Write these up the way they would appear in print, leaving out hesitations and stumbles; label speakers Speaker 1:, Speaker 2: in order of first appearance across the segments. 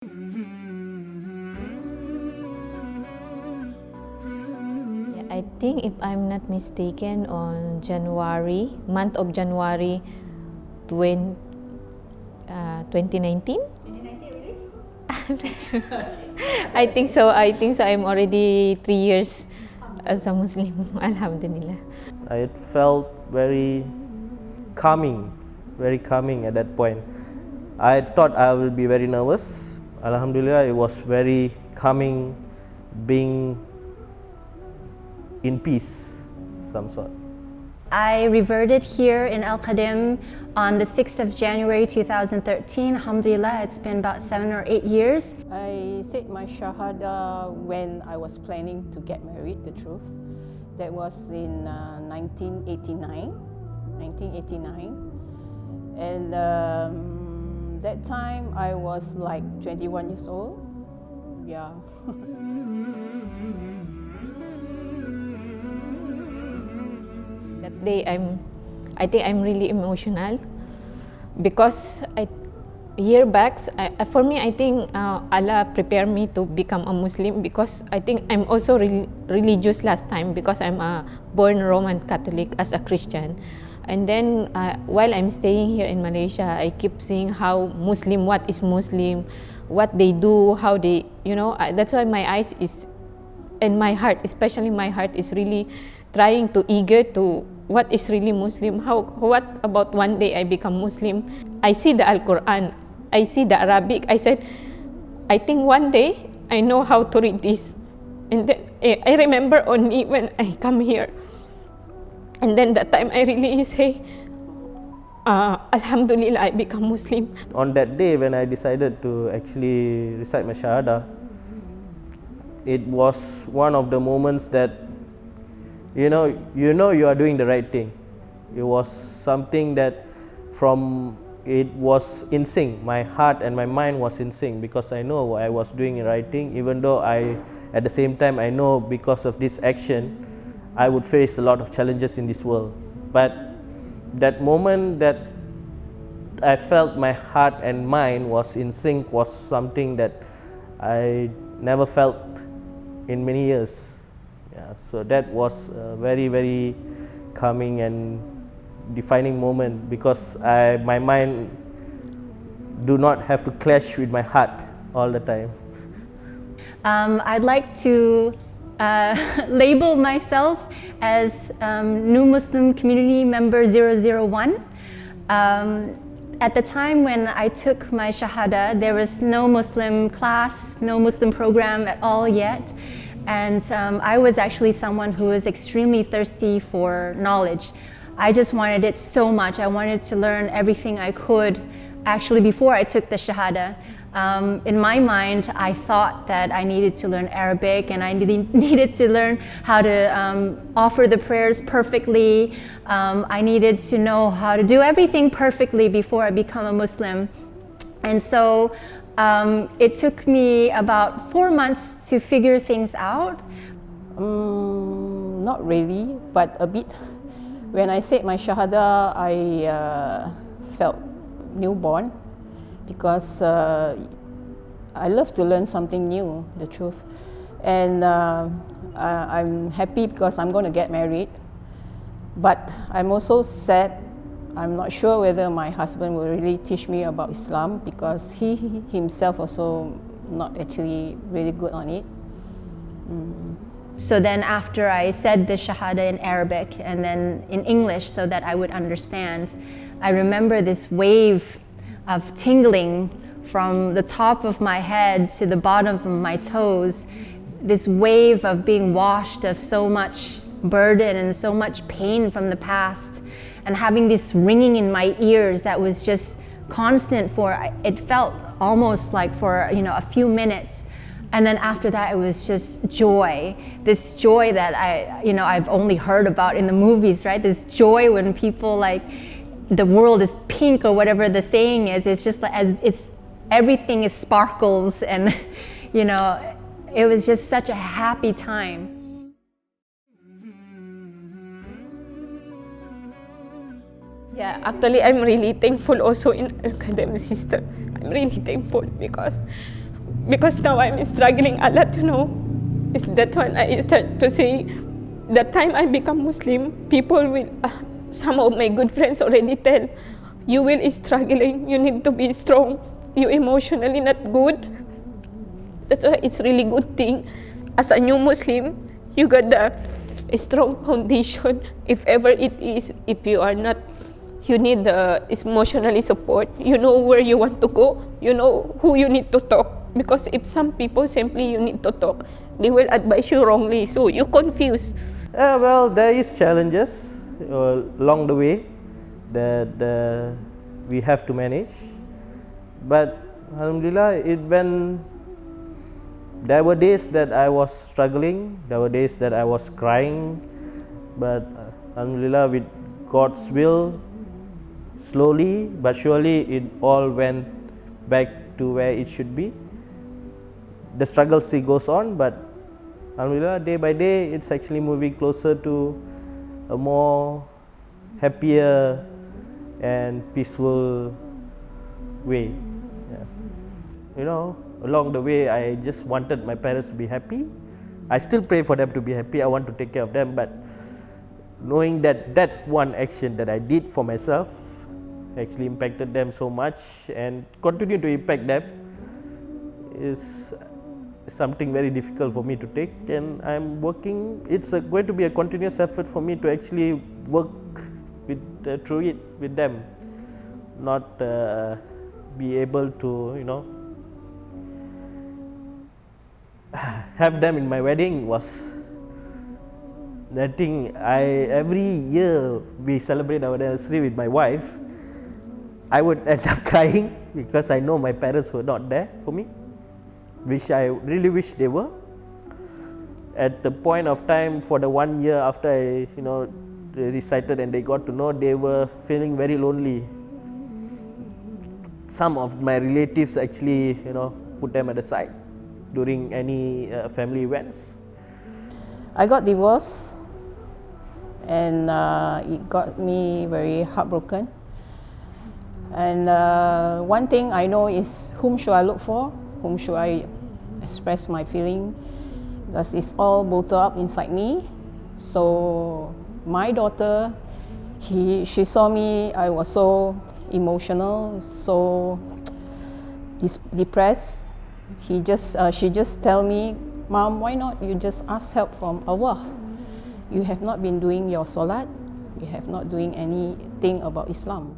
Speaker 1: I think, if I'm not mistaken, on month of January 2019?
Speaker 2: 2019, really?
Speaker 1: I'm not sure. I think so. I'm already 3 years as a Muslim. Alhamdulillah.
Speaker 3: I felt very calming at that point. I thought I will be very nervous. Alhamdulillah, it was very calming, being in peace, some sort.
Speaker 2: I reverted here in Khaadem on the 6th of January 2013. Alhamdulillah, it's been about 7 or 8 years.
Speaker 4: I said my Shahada when I was planning to get married, the truth. That was in 1989. And that time I was like 21 years old. Yeah.
Speaker 1: That day, I think I'm really emotional because for me, I think Allah prepared me to become a Muslim, because I think I'm also religious last time, because I'm a born Roman Catholic as a Christian. And then while I'm staying here in Malaysia, I keep seeing how Muslim, what is Muslim, what they do, how they, that's why my eyes is, and my heart, especially my heart, is really trying to eager to what is really Muslim. What about one day I become Muslim? I see the Al-Quran, I see the Arabic. I said, I think one day I know how to read this. And then I remember only when I come here. And then that time I really say, Alhamdulillah, I become Muslim.
Speaker 3: On that day when I decided to actually recite my Shahada, it was one of the moments that you know you are doing the right thing. It was something that it was in sync. My heart and my mind was in sync, because I know I was doing the right thing, even though at the same time I know because of this action I would face a lot of challenges in this world. But that moment that I felt my heart and mind was in sync was something that I never felt in many years. Yeah, so that was a very, very calming and defining moment, because my mind do not have to clash with my heart all the time.
Speaker 2: I'd like to label myself as New Muslim Community Member 001. At the time when I took my Shahada, there was no Muslim class, no Muslim program at all yet. And I was actually someone who was extremely thirsty for knowledge. I just wanted it so much. I wanted to learn everything I could, actually, before I took the Shahada. In my mind, I thought that I needed to learn Arabic, and I needed to learn how to offer the prayers perfectly. I needed to know how to do everything perfectly before I become a Muslim. And so it took me about 4 months to figure things out.
Speaker 4: Not really, but a bit. When I said my Shahada, I felt newborn, because I love to learn something new, the truth. And I'm happy because I'm going to get married. But I'm also sad. I'm not sure whether my husband will really teach me about Islam, because he himself also not actually really good on it.
Speaker 2: So then after I said the Shahada in Arabic and then in English so that I would understand, I remember this wave of tingling from the top of my head to the bottom of my toes, this wave of being washed of so much burden and so much pain from the past, and having this ringing in my ears that was just constant it felt almost like for a few minutes. And then after that, it was just joy. This joy that I've only heard about in the movies, right? This joy when people like, the world is pink or whatever the saying is. It's just like, everything is sparkles, and it was just such a happy time.
Speaker 1: Yeah, actually, I'm really thankful also in Khaadem, sister. I'm really thankful because because now I'm struggling a lot, you know. It's that when I start to say, the time I become Muslim, people will, some of my good friends already tell, you will struggling, you need to be strong, you emotionally not good. That's why it's really good thing. As a new Muslim, you got a strong foundation. If ever it is, if you are not, you need emotionally support. You know where you want to go. You know who you need to talk. Because if some people simply you need to talk, they will advise you wrongly. So you confused.
Speaker 3: Well, there is challenges along the way that we have to manage. But Alhamdulillah, when there were days that I was struggling, there were days that I was crying, but Alhamdulillah, with God's will, slowly but surely it all went back to where it should be. The struggle still goes on, but Alhamdulillah, day by day it's actually moving closer to a more happier and peaceful way. Yeah. You know, along the way I just wanted my parents to be happy. I still pray for them to be happy. I want to take care of them, but knowing that that one action that I did for myself actually impacted them so much and continue to impact them is something very difficult for me to take, and I'm working. It's going to be a continuous effort for me to actually work through it with them, not be able to, you know, have them in my wedding was the thing. Every year we celebrate our anniversary with my wife, I would end up crying because I know my parents were not there for me, which I really wish they were. At the point of time, for the 1 year after I, you know, recited and they got to know, they were feeling very lonely. Some of my relatives actually, you know, put them at the side during any family events.
Speaker 4: I got divorced, and it got me very heartbroken. And one thing I know is whom should I look for, whom should I express my feeling, because it's all bottled up inside me. So my daughter, she saw me, I was so emotional, so depressed. She just tell me, Mom, why not you just ask help from Allah? You have not been doing your salat, you have not doing anything about Islam.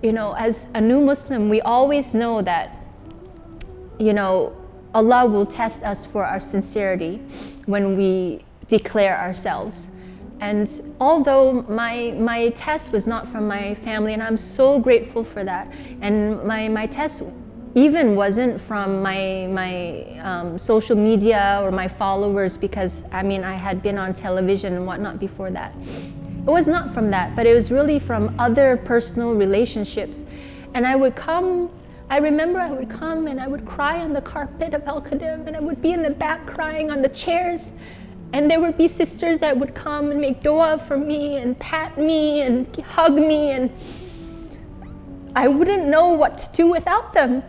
Speaker 2: You know, as a new Muslim, we always know that, you know, Allah will test us for our sincerity when we declare ourselves. And although my test was not from my family, and I'm so grateful for that, and my test even wasn't from my social media or my followers, because I mean I had been on television and whatnot before that. It was not from that, but it was really from other personal relationships. And I remember I would come and I would cry on the carpet of Khaadem, and I would be in the back crying on the chairs, and there would be sisters that would come and make dawah for me and pat me and hug me, and I wouldn't know what to do without them.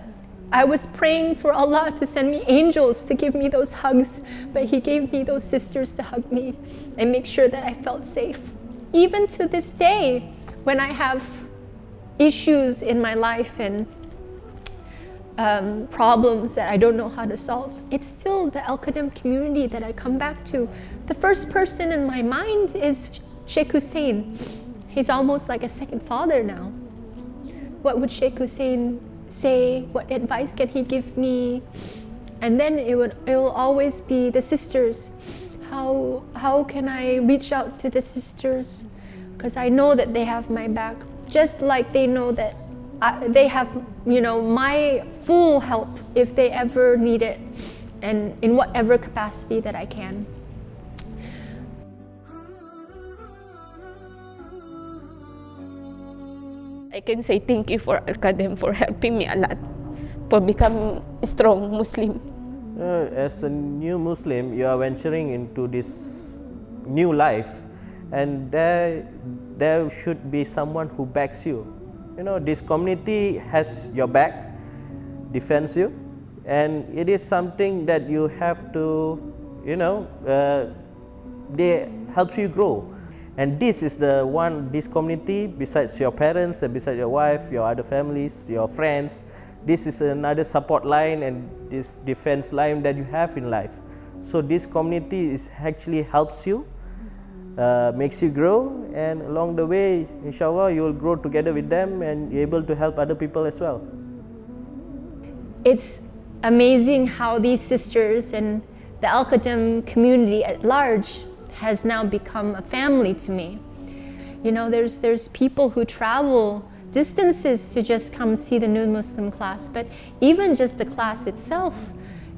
Speaker 2: I was praying for Allah to send me angels to give me those hugs, but He gave me those sisters to hug me and make sure that I felt safe. Even to this day, when I have issues in my life and problems that I don't know how to solve, it's still the Khaadem community that I come back to. The first person in my mind is Sheikh Hussein. He's almost like a second father now. What would Sheikh Hussein say? What advice can he give me? And then it will always be the sisters. How can I reach out to the sisters? Because I know that they have my back, just like they know that they have, you know, my full help if they ever need it, and in whatever capacity that I can.
Speaker 1: I can say thank you for Khaadem for helping me a lot, for becoming a strong Muslim.
Speaker 3: As a new Muslim, you are venturing into this new life, and there should be someone who backs you. You know, this community has your back, defends you, and it is something that you have to, they help you grow. And this is this community, besides your parents and besides your wife, your other families, your friends, this is another support line and this defense line that you have in life. So this community actually helps you, makes you grow, and along the way, inshallah, you will grow together with them and be able to help other people as well.
Speaker 2: It's amazing how these sisters and the Al-Khaadem community at large has now become a family to me. You know, there's people who travel distances to just come see the New Muslim class, but even just the class itself,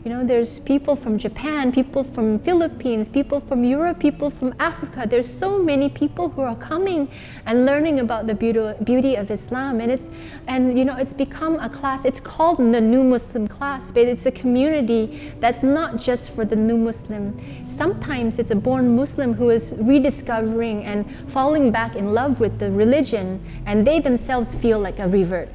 Speaker 2: you know, there's people from Japan, people from Philippines, people from Europe, people from Africa. There's so many people who are coming and learning about the beauty of Islam, and you know, it's become a class. It's called the New Muslim class, but it's a community that's not just for the new Muslim. Sometimes it's a born Muslim who is rediscovering and falling back in love with the religion, and they themselves feel like a revert,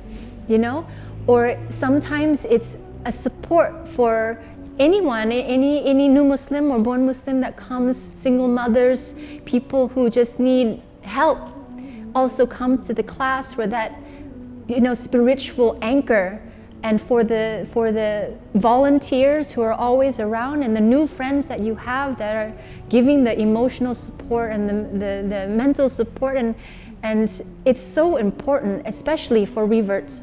Speaker 2: you know? Or sometimes it's a support for anyone, any new Muslim or born Muslim that comes, single mothers, people who just need help, also come to the class for that, you know, spiritual anchor, and for the volunteers who are always around, and the new friends that you have that are giving the emotional support and the mental support, and it's so important, especially for reverts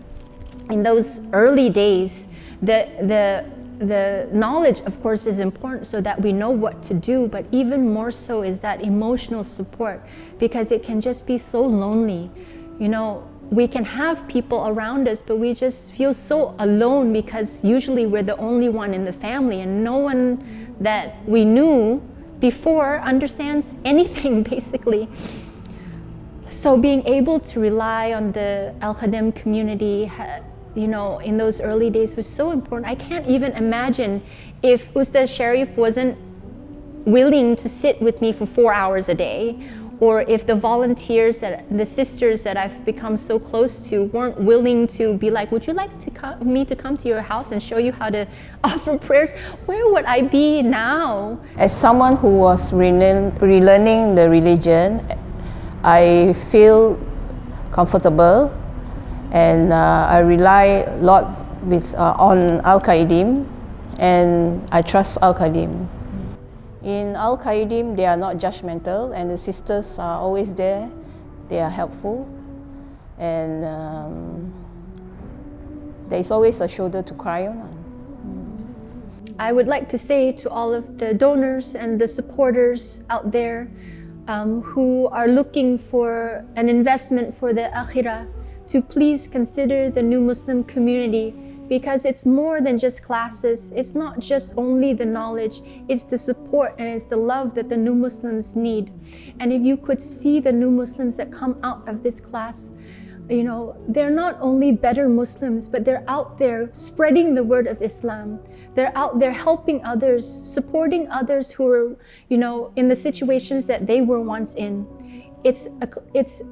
Speaker 2: in those early days. The knowledge, of course, is important so that we know what to do, but even more so is that emotional support, because it can just be so lonely. You know, we can have people around us, but we just feel so alone because usually we're the only one in the family and no one that we knew before understands anything, basically. So being able to rely on the Al-Khaadem community, you know, in those early days was so important. I can't even imagine if Ustaz Sharif wasn't willing to sit with me for 4 hours a day, or if the volunteers, the sisters that I've become so close to weren't willing to be like, would you like me to come to your house and show you how to offer prayers? Where would I be now?
Speaker 4: As someone who was relearning the religion, I feel comfortable, and I rely a lot on Al-Khaadem, and I trust Al-Khaadem. In Al-Khaadem, they are not judgmental, and the sisters are always there. They are helpful, and there is always a shoulder to cry on.
Speaker 2: I would like to say to all of the donors and the supporters out there who are looking for an investment for the akhirah, to please consider the New Muslim community, because it's more than just classes. It's not just only the knowledge, it's the support and it's the love that the new Muslims need. And if you could see the new Muslims that come out of this class, you know, they're not only better Muslims, but they're out there spreading the word of Islam. They're out there helping others, supporting others who are, you know, in the situations that they were once in. It's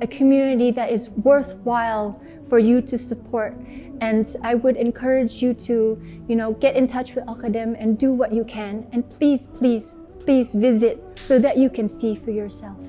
Speaker 2: a community that is worthwhile for you to support, and I would encourage you to, you know, get in touch with Al-Khaadem and do what you can, and please, please, please visit so that you can see for yourself.